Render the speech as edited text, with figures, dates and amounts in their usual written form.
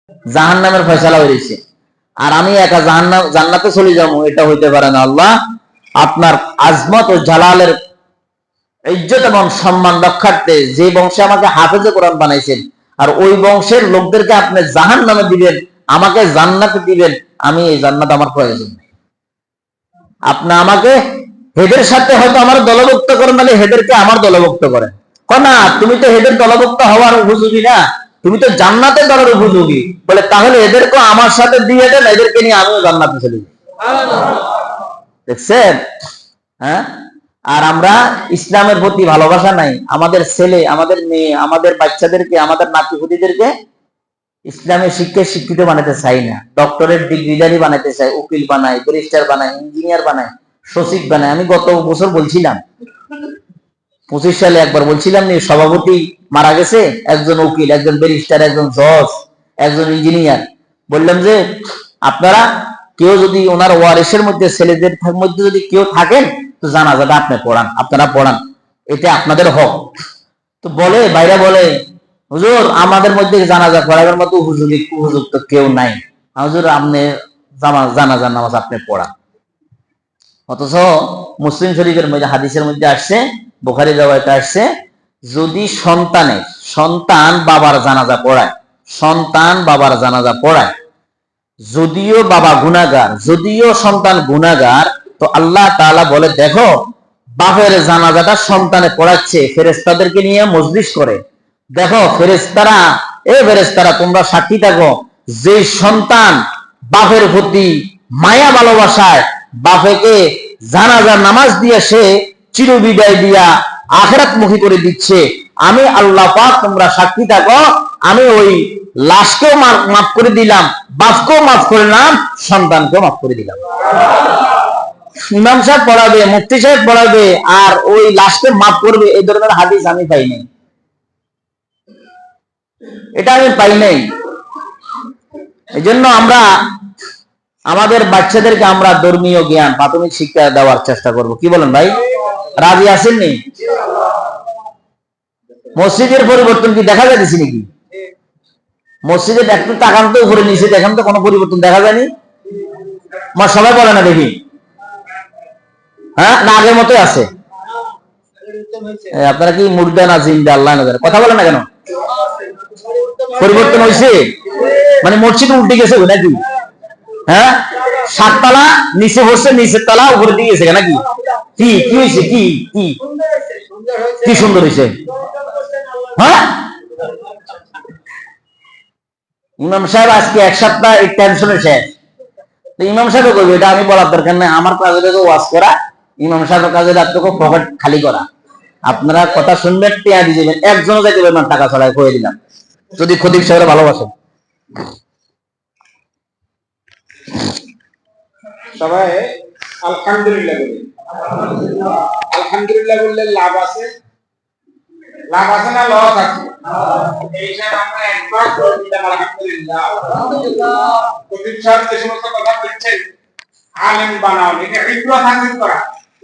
জাহান্নামের ফয়সালা হয়েছে, আর আমি একা জান্নাতে চলে যাবো, এটা হইতে পারে না। আল্লাহ আপনার আজমত ও জালালের ইজ্জত এবং সম্মান রক্ষার্থে যে বংশে আমাকে হাফেজে কোরআন বানাইছেন, আর ওই বংশের লোকদেরকে আপনি জাহান্নামে দিবেন, আমাকে জান্নাতে দিবেন, আমি এই জান্নাত আমার প্রয়োজন নেই। আপনি আমাকে হেদের সাথে হয়তো আমার দলভুক্ত করেন, মানে হেদেরকে আমার দলভুক্ত করেন। না, তুমি তো হেদের দলভুক্ত হওয়ার উপযোগী না, তুমি তো জান্নাতের দলের উপযোগী। বলে তাহলে এদেরকে আমার সাথে দিয়ে দেন, এদেরকে নিয়ে আমিও জান্নাতে চলে যাই। দেখছেন? হ্যাঁ, আর আমরা ইসলামের প্রতি ভালোবাসা নাই। আমাদের ছেলে, আমাদের মেয়ে, আমাদের বাচ্চাদেরকে, আমাদের নাতিপুতিদেরকে ইসলামের শিক্ষায় শিক্ষিত বানাতে চাই না। ডক্টরের ডিগ্রিধারী বানাতে চাই, উকিল বানাই, ব্যারিস্টার বানাই, ইঞ্জিনিয়ার বানাই, সচিব বানাই। আমি গত বছর বলছিলাম, 25 সালে একবার বলছিলাম নি, সভাপতি মারা গেছে, একজন উকিল, একজন ব্যারিস্টার, একজন জজ, একজন ইঞ্জিনিয়ার। বললাম যে আপনারা কেউ যদি ওনার ওয়ারিসের মধ্যে, ছেলেদের মধ্যে যদি কেউ থাকেন, তো জানাজাটা আপনি পড়ান, আপনারা পড়ান, এটা আপনাদের হক। তো বলে বাইরে বলে, হুজুর আমাদের মধ্যে জানাজা পড়াবার মতো উপযুক্ত কেউ নাই, হুজুর আপনি জানাজার নামাজ আপনি পড়ান। অথচ মুসলিম শরীফের মধ্যে, হাদিসের মধ্যে আসছে, বুখারী riwayat আসছে, যদি সন্তান বাবার জানাজা পড়ায়, সন্তান বাবার জানাজা পড়ায়, যদিও বাবা গুনাহগার, যদিও সন্তান গুনাহগার, তো আল্লাহ তাআলা বলে দেখো বাপের জানাজাটা সন্তানে পড়াচ্ছে, ফেরেশতাদেরকে নিয়ে মজলিস করে, দেখো ফেরেশতারা, ফেরেশতারা তোমরা সাক্ষী থাকো, যে সন্তান বাপের প্রতি মায়া ভালোবাসায় বাপেকে জানাজার নামাজ দিয়ে সে চিরবিদায় দিয়া আখিরাত মুখী করে দিচ্ছে, আমি আল্লাহ পাক তোমরা সাক্ষী থাকো, আমি ওই লাশকেও মাফ করে দিলাম, বাপকেও মাফ করলাম, সন্তানকেও মাফ করে দিলাম। ইমাম সাহেব পড়াবে, মুফতি সাহেব পড়াবে, আর ওই লাশকে মাফ করবে, এই ধরনের হাদিস আমি পাই নাই, এটা আমি পাই নাই। এই জন্য আমরা আমাদের বাচ্চাদেরকে আমরা ধর্মীয় জ্ঞান, প্রাথমিক শিক্ষা দেওয়ার চেষ্টা করব। কি বলেন ভাই, রাজি আছেননি? মসজিদের পরিবর্তন কি দেখা যাচ্ছে নাকি? মসজিদে একটু তাকান তো উপরে নিচে, দেখেন তো কোনো পরিবর্তন দেখা যায়নি? আমার সবাই বলে না দেখি, হ্যাঁ না আগের মতোই আছে? আপনারা কি মুর্দা না জিন্দা আল্লাহ না জানে, কথা বলেন না কেন? পরিবর্তন হয়েছে মানে মসজিদ উল্টে গেছে নাকি? হ্যাঁ, 7 তলা নিচে বসছে, নিচের তলা উপরে দিয়ে গেছে নাকি? কি কি হয়েছে? কি কি কি সুন্দর হয়েছে? হ্যাঁ, ইমাম সাহেব আজকে 1 সপ্তাহ এই টেনশনে শেষ। তো ইমাম সাহেব করবে, এটা আমি বলার দরকার নেই। আমার কাজে হলো ওয়াজ করা, ইমাম সাহেবের কাজে আপনাকে পকেট খালি করা। আপনারা কথা শুনবেন, টিয়া দিয়ে দেবেন, একজনও যাইতে পারবেন টাকা ছড়ায় করে দিলাম, যদি খতিব সাহেবের ভালোবাসেন। সবাই আলহামদুলিল্লাহ বলি। আলহামদুলিল্লাহ বললে লাভ আছে, লাভ আছে না লস আছে? এইটা আমরা একবার বলে দিলাম আলহামদুলিল্লাহ। খতিব সাহেব যে সমস্ত কথা বলছেন, আলেম বানাও, এটা ইবরাত হাসিল করা।